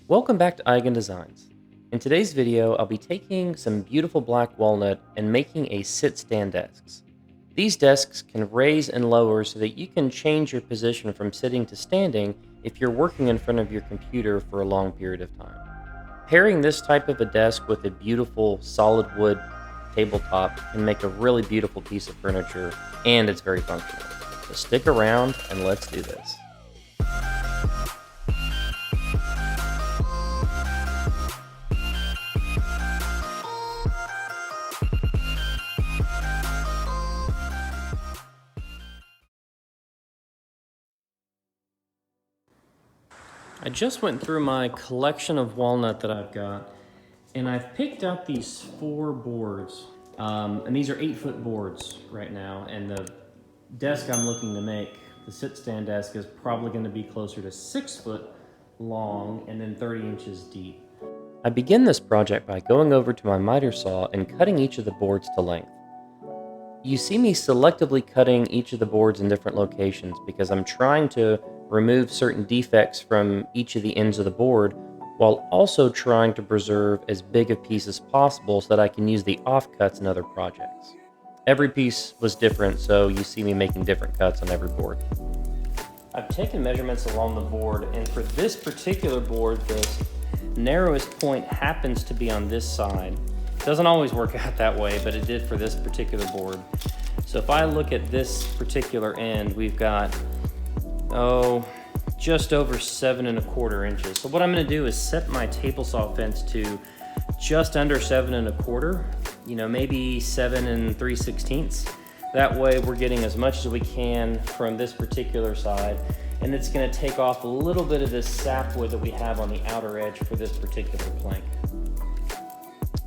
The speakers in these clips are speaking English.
Welcome back to Eigen Designs. In today's video, I'll be taking some beautiful black walnut and making a sit-stand desks. These desks can raise and lower so that you can change your position from sitting to standing if you're working in front of your computer for a long period of time. Pairing this type of a desk with a beautiful solid wood tabletop can make a really beautiful piece of furniture, and it's very functional. So stick around and let's do this. I just went through my collection of walnut that I've got, and I've picked out these 4 boards. And these are 8-foot boards right now, and the desk I'm looking to make, the sit-stand desk, is probably going to be closer to 6 foot long and then 30 inches deep. I begin this project by going over to my miter saw and cutting each of the boards to length. You see me selectively cutting each of the boards in different locations because I'm trying to remove certain defects from each of the ends of the board while also trying to preserve as big a piece as possible so that I can use the offcuts in other projects. Every piece was different, so you see me making different cuts on every board. I've taken measurements along the board, and for this particular board, the narrowest point happens to be on this side. It doesn't always work out that way, but it did for this particular board. So if I look at this particular end, we've got just over 7 1/4 inches. So what I'm going to do is set my table saw fence to just under 7 1/4, maybe 7 3/16. That way we're getting as much as we can from this particular side, and it's going to take off a little bit of this sapwood that we have on the outer edge for this particular plank.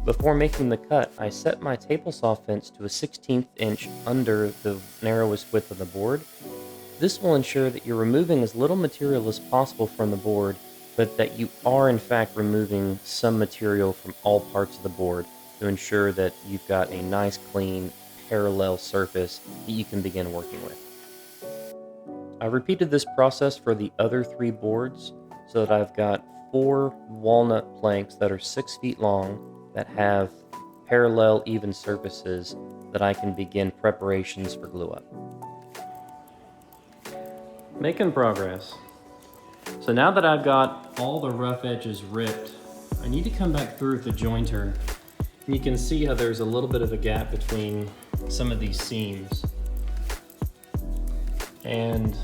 Before making the cut, I set my table saw fence to a 1/16 inch under the narrowest width of the board. This will ensure that you're removing as little material as possible from the board, but that you are in fact removing some material from all parts of the board to ensure that you've got a nice, clean, parallel surface that you can begin working with. I repeated this process for the other 3 boards so that I've got 4 walnut planks that are 6 feet long that have parallel, even surfaces that I can begin preparations for glue up. Making progress. So now that I've got all the rough edges ripped, I need to come back through with the jointer. And you can see how there's a little bit of a gap between some of these seams. And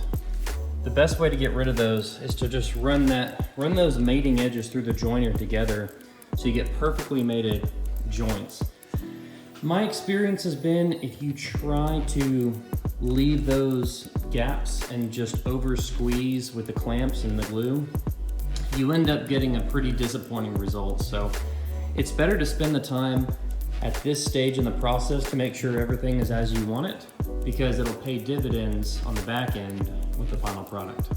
the best way to get rid of those is to just run those mating edges through the jointer together so you get perfectly mated joints. My experience has been if you try to leave those gaps and just over squeeze with the clamps and the glue, you end up getting a pretty disappointing result. So it's better to spend the time at this stage in the process to make sure everything is as you want it, because it'll pay dividends on the back end with the final product.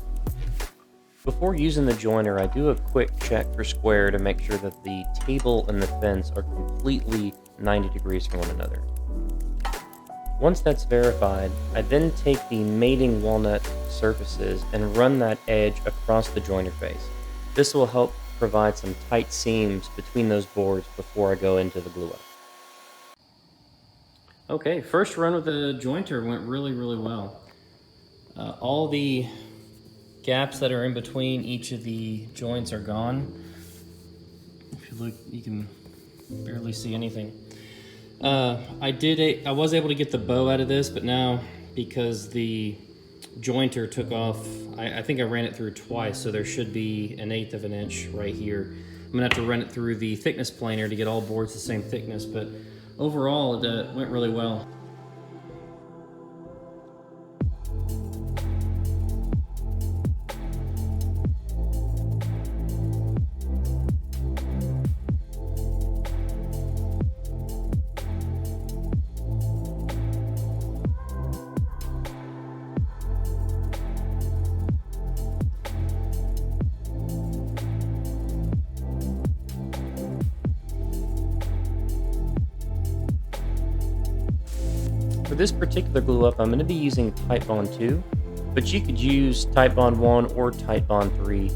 Before using the joiner, I do a quick check for square to make sure that the table and the fence are completely 90 degrees from one another. Once that's verified, I then take the mating walnut surfaces and run that edge across the joiner face. This will help provide some tight seams between those boards before I go into the glue up. Okay, first run with the jointer went really, really well. All the gaps that are in between each of the joints are gone. If you look, you can barely see anything. I was able to get the bow out of this, but now because the jointer took off, I think I ran it through twice, so there should be 1/8 of an inch right here. I'm gonna have to run it through the thickness planer to get all boards the same thickness, but overall it went really well. For this particular glue up, I'm going to be using Titebond 2, but you could use Titebond 1 or Titebond 3.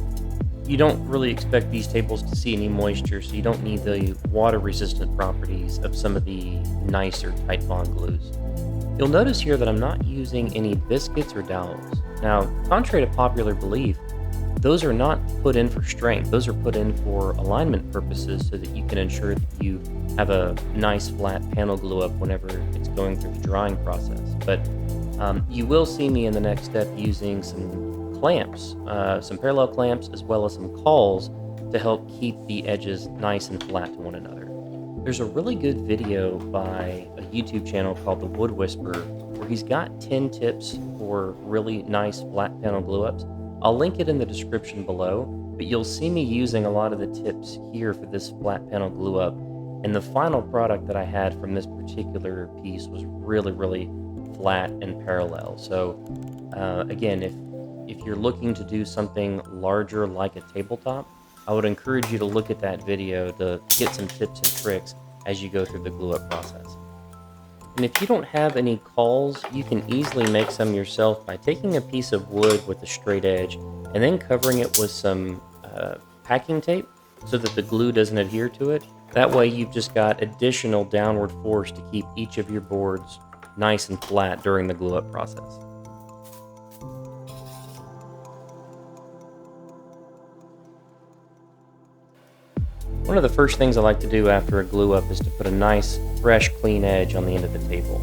you don't really expect these tables to see any moisture, so you don't need the water-resistant properties of some of the nicer Titebond glues. You'll notice here that I'm not using any biscuits or dowels. Now, contrary to popular belief, those are not put in for strength. Those are put in for alignment purposes so that you can ensure that you have a nice flat panel glue up whenever it's going through the drying process. But you will see me in the next step using some clamps, some parallel clamps, as well as some cawls to help keep the edges nice and flat to one another. There's a really good video by a YouTube channel called The Wood Whisperer where he's got 10 tips for really nice flat panel glue ups. I'll link it in the description below, but you'll see me using a lot of the tips here for this flat panel glue up. And the final product that I had from this particular piece was really, really flat and parallel. So again, if you're looking to do something larger like a tabletop, I would encourage you to look at that video to get some tips and tricks as you go through the glue up process. And if you don't have any cawls, you can easily make some yourself by taking a piece of wood with a straight edge and then covering it with some packing tape so that the glue doesn't adhere to it. That way you've just got additional downward force to keep each of your boards nice and flat during the glue up process. One of the first things I like to do after a glue up is to put a nice, fresh, clean edge on the end of the table.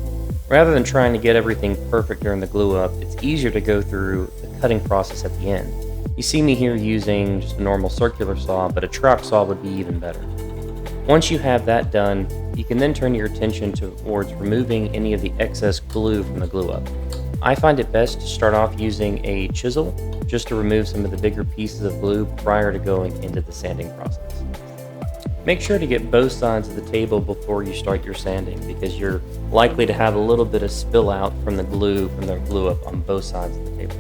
Rather than trying to get everything perfect during the glue up, it's easier to go through the cutting process at the end. You see me here using just a normal circular saw, but a trap saw would be even better. Once you have that done, you can then turn your attention towards removing any of the excess glue from the glue up. I find it best to start off using a chisel just to remove some of the bigger pieces of glue prior to going into the sanding process. Make sure to get both sides of the table before you start your sanding because you're likely to have a little bit of spill out from the glue up on both sides of the table.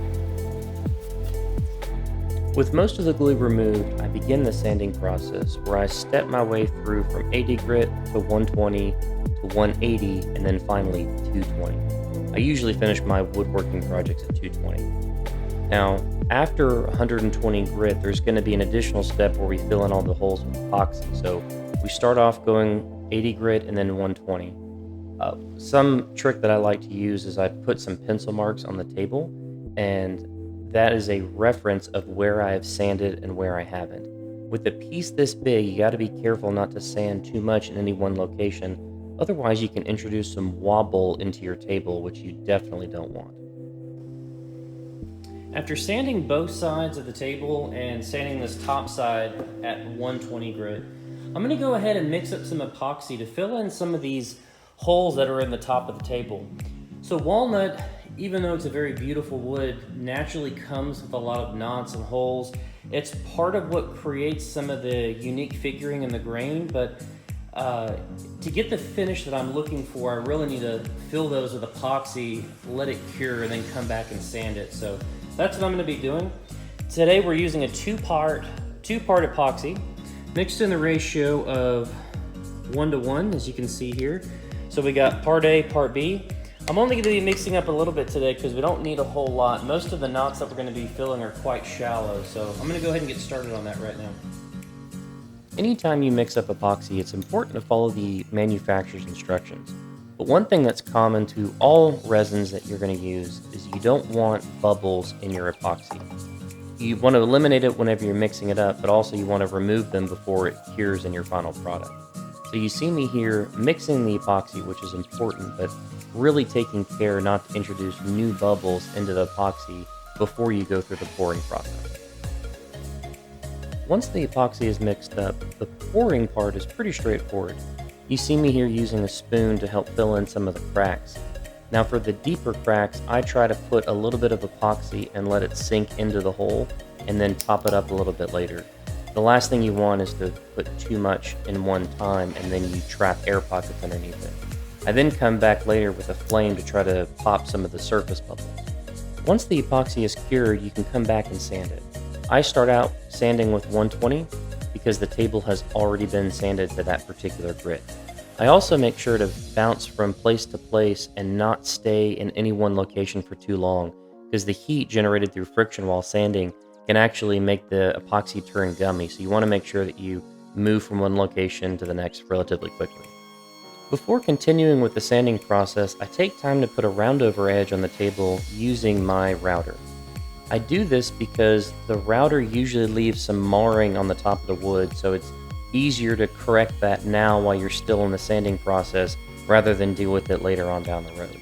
With most of the glue removed, I begin the sanding process where I step my way through from 80 grit to 120 to 180 and then finally 220. I usually finish my woodworking projects at 220. Now, after 120 grit, there's going to be an additional step where we fill in all the holes with epoxy. So we start off going 80 grit and then 120. Some trick that I like to use is I put some pencil marks on the table, and that is a reference of where I have sanded and where I haven't. With a piece this big, you got to be careful not to sand too much in any one location. Otherwise, you can introduce some wobble into your table, which you definitely don't want. After sanding both sides of the table and sanding this top side at 120 grit, I'm going to go ahead and mix up some epoxy to fill in some of these holes that are in the top of the table. So walnut, even though it's a very beautiful wood, naturally comes with a lot of knots and holes. It's part of what creates some of the unique figuring in the grain, but to get the finish that I'm looking for, I really need to fill those with epoxy, let it cure, and then come back and sand it. So that's what I'm going to be doing. Today we're using a two-part epoxy mixed in the ratio of 1:1, as you can see here. So we got part A, part B. I'm only going to be mixing up a little bit today because we don't need a whole lot. Most of the knots that we're going to be filling are quite shallow, so I'm going to go ahead and get started on that right now. Anytime you mix up epoxy, it's important to follow the manufacturer's instructions. But one thing that's common to all resins that you're going to use is you don't want bubbles in your epoxy. You want to eliminate it whenever you're mixing it up, but also you want to remove them before it cures in your final product. So you see me here mixing the epoxy, which is important, but really taking care not to introduce new bubbles into the epoxy before you go through the pouring process. Once the epoxy is mixed up, the pouring part is pretty straightforward. You see me here using a spoon to help fill in some of the cracks. Now for the deeper cracks, I try to put a little bit of epoxy and let it sink into the hole and then top it up a little bit later. The last thing you want is to put too much in one time and then you trap air pockets underneath it. I then come back later with a flame to try to pop some of the surface bubbles. Once the epoxy is cured, you can come back and sand it. I start out sanding with 120 because the table has already been sanded to that particular grit. I also make sure to bounce from place to place and not stay in any one location for too long because the heat generated through friction while sanding can actually make the epoxy turn gummy, so you want to make sure that you move from one location to the next relatively quickly. Before continuing with the sanding process, I take time to put a roundover edge on the table using my router. I do this because the router usually leaves some marring on the top of the wood, so it's easier to correct that now while you're still in the sanding process rather than deal with it later on down the road.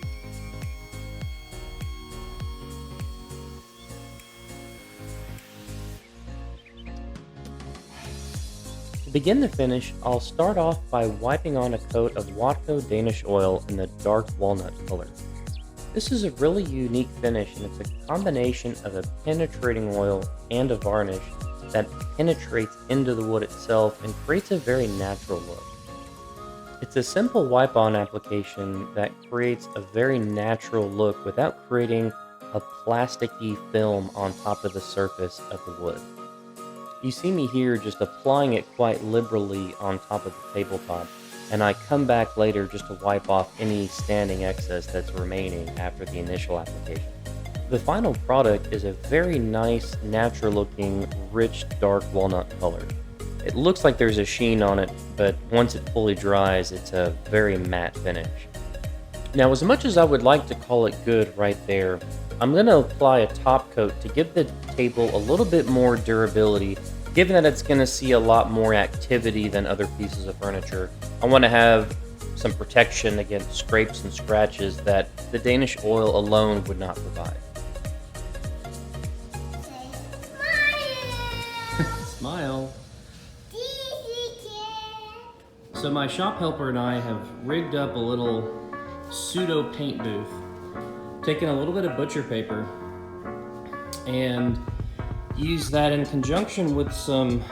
To begin the finish, I'll start off by wiping on a coat of Watco Danish oil in the dark walnut color. This is a really unique finish, and it's a combination of a penetrating oil and a varnish that penetrates into the wood itself and creates a very natural look. It's a simple wipe-on application that creates a very natural look without creating a plasticky film on top of the surface of the wood. You see me here just applying it quite liberally on top of the tabletop, and I come back later just to wipe off any standing excess that's remaining after the initial application. The final product is a very nice, natural-looking, rich, dark walnut color. It looks like there's a sheen on it, but once it fully dries, it's a very matte finish. Now, as much as I would like to call it good right there, I'm going to apply a top coat to give the table a little bit more durability. Given that it's going to see a lot more activity than other pieces of furniture, I want to have some protection against scrapes and scratches that the Danish oil alone would not provide. Smile! So my shop helper and I have rigged up a little pseudo paint booth, taken a little bit of butcher paper and use that in conjunction with some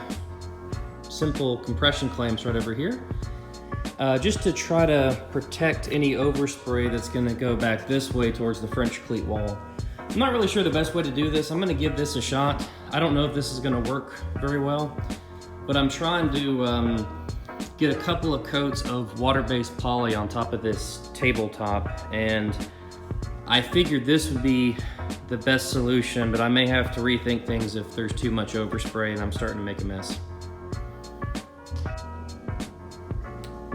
simple compression clamps right over here, just to try to protect any overspray that's going to go back this way towards the French cleat wall. I'm not really sure the best way to do this. I'm going to give this a shot. I don't know if this is going to work very well, but I'm trying to get a couple of coats of water-based poly on top of this tabletop, and I figured this would be the best solution, but I may have to rethink things if there's too much overspray and I'm starting to make a mess.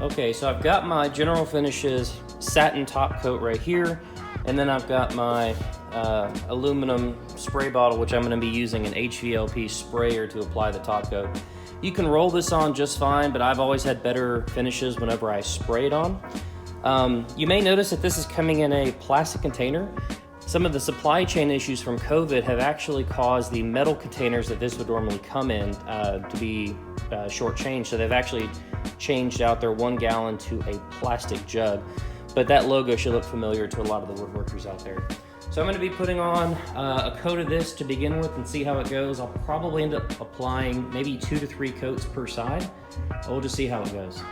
Okay, so I've got my General Finishes satin top coat right here, and then I've got my aluminum spray bottle, which I'm going to be using an HVLP sprayer to apply the top coat. You can roll this on just fine, but I've always had better finishes whenever I spray it on. You may notice that this is coming in a plastic container. Some of the supply chain issues from COVID have actually caused the metal containers that this would normally come in to be shortchanged. So they've actually changed out their 1 gallon to a plastic jug, but that logo should look familiar to a lot of the woodworkers out there. So I'm going to be putting on a coat of this to begin with and see how it goes. I'll probably end up applying maybe 2 to 3 coats per side. We'll just see how it goes.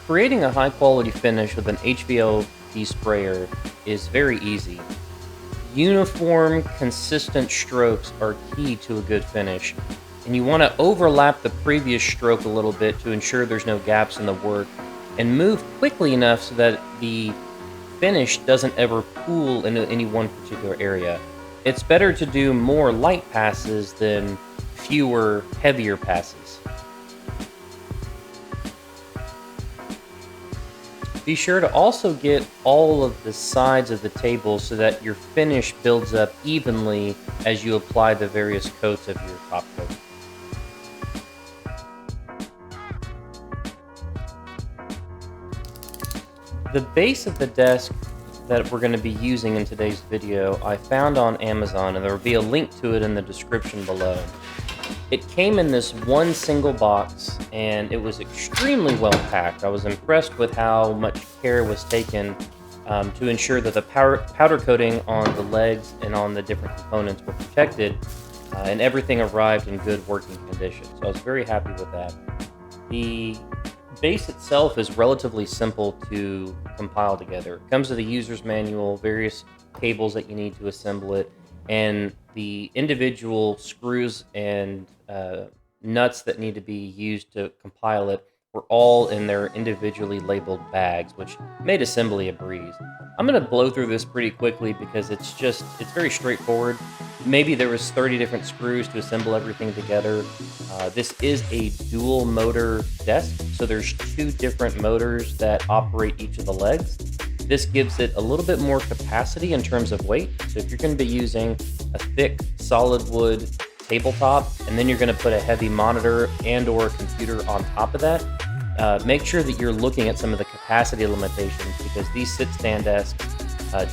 Creating a high quality finish with an HVLP sprayer is very easy. Uniform, consistent strokes are key to a good finish, and you want to overlap the previous stroke a little bit to ensure there's no gaps in the work, and move quickly enough so that the finish doesn't ever pool into any one particular area. It's better to do more light passes than fewer, heavier passes. Be sure to also get all of the sides of the table so that your finish builds up evenly as you apply the various coats of your top coat. The base of the desk that we're going to be using in today's video I found on Amazon, and there will be a link to it in the description below. It came in this one single box, and it was extremely well packed. I was impressed with how much care was taken to ensure that the powder coating on the legs and on the different components were protected, and everything arrived in good working condition. So I was very happy with that. The base itself is relatively simple to compile together. It comes with a user's manual, various cables that you need to assemble it, and the individual screws and nuts that need to be used to compile it were all in their individually labeled bags, which made assembly a breeze. I'm going to blow through this pretty quickly because it's very straightforward. Maybe there was 30 different screws to assemble everything together. This is a dual motor desk, so there's 2 different motors that operate each of the legs. This gives it a little bit more capacity in terms of weight. So if you're going to be using a thick solid wood tabletop and then you're going to put a heavy monitor and or computer on top of that, make sure that you're looking at some of the capacity limitations, because these sit-stand desks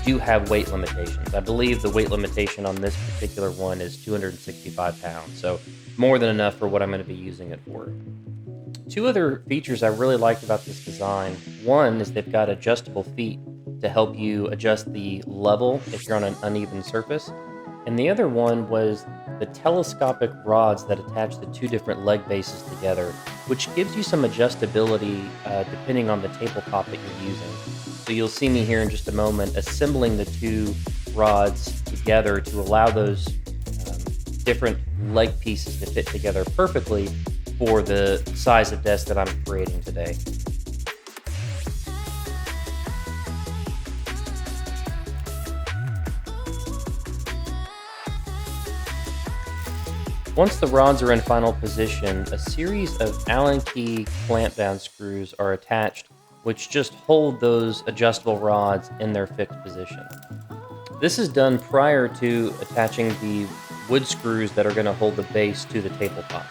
do have weight limitations. I believe the weight limitation on this particular one is 265 pounds, so more than enough for what I'm going to be using it for. 2 other features I really liked about this design. One is they've got adjustable feet to help you adjust the level if you're on an uneven surface. And the other one was the telescopic rods that attach the 2 different leg bases together, which gives you some adjustability depending on the tabletop that you're using. So you'll see me here in just a moment assembling the 2 rods together to allow those different leg pieces to fit together perfectly for the size of desk that I'm creating today. Once the rods are in final position, a series of Allen key clamp down screws are attached, which just hold those adjustable rods in their fixed position. This is done prior to attaching the wood screws that are going to hold the base to the tabletop.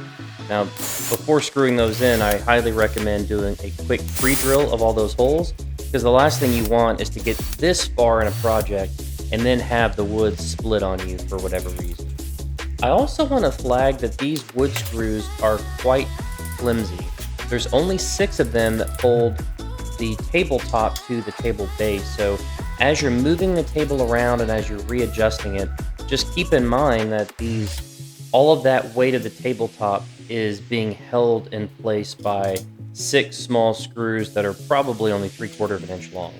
Now, before screwing those in, I highly recommend doing a quick pre-drill of all those holes, because the last thing you want is to get this far in a project and then have the wood split on you for whatever reason. I also want to flag that these wood screws are quite flimsy. There's only 6 of them that hold the tabletop to the table base, so as you're moving the table around and as you're readjusting it, just keep in mind that all of that weight of the tabletop is being held in place by 6 small screws that are probably only 3/4 of an inch long.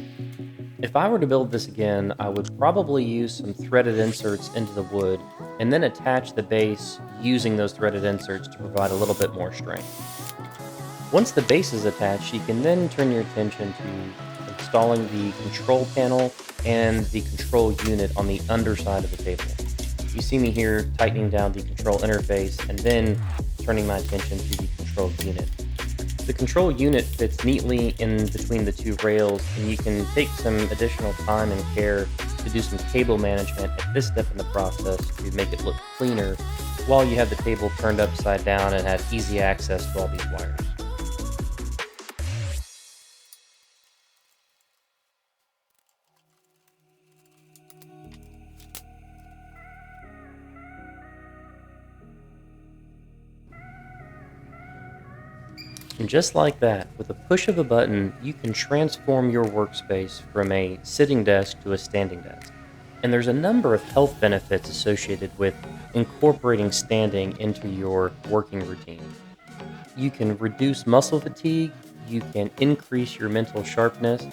If I were to build this again, I would probably use some threaded inserts into the wood and then attach the base using those threaded inserts to provide a little bit more strength. Once the base is attached, you can then turn your attention to installing the control panel and the control unit on the underside of the table. You see me here tightening down the control interface and then turning my attention to the control unit. The control unit fits neatly in between the 2 rails, and you can take some additional time and care to do some cable management at this step in the process to make it look cleaner while you have the table turned upside down and have easy access to all these wires. And just like that, with a push of a button, you can transform your workspace from a sitting desk to a standing desk. And there's a number of health benefits associated with incorporating standing into your working routine. You can reduce muscle fatigue, you can increase your mental sharpness,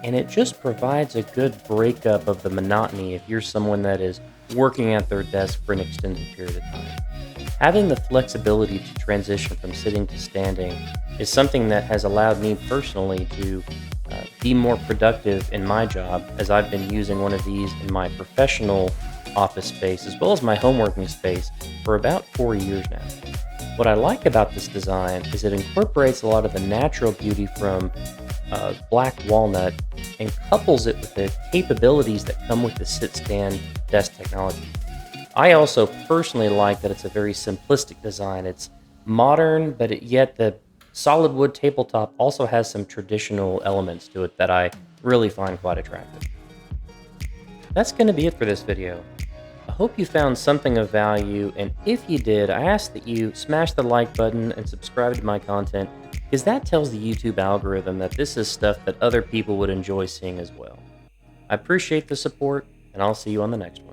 and it just provides a good breakup of the monotony if you're someone that is working at their desk for an extended period of time. Having the flexibility to transition from sitting to standing is something that has allowed me personally to be more productive in my job, as I've been using one of these in my professional office space as well as my home working space for about 4 years now. What I like about this design is it incorporates a lot of the natural beauty from black walnut and couples it with the capabilities that come with the sit-stand desk technology. I also personally like that it's a very simplistic design. It's modern, but yet the solid wood tabletop also has some traditional elements to it that I really find quite attractive. That's going to be it for this video. I hope you found something of value, and if you did, I ask that you smash the like button and subscribe to my content, because that tells the YouTube algorithm that this is stuff that other people would enjoy seeing as well. I appreciate the support, and I'll see you on the next one.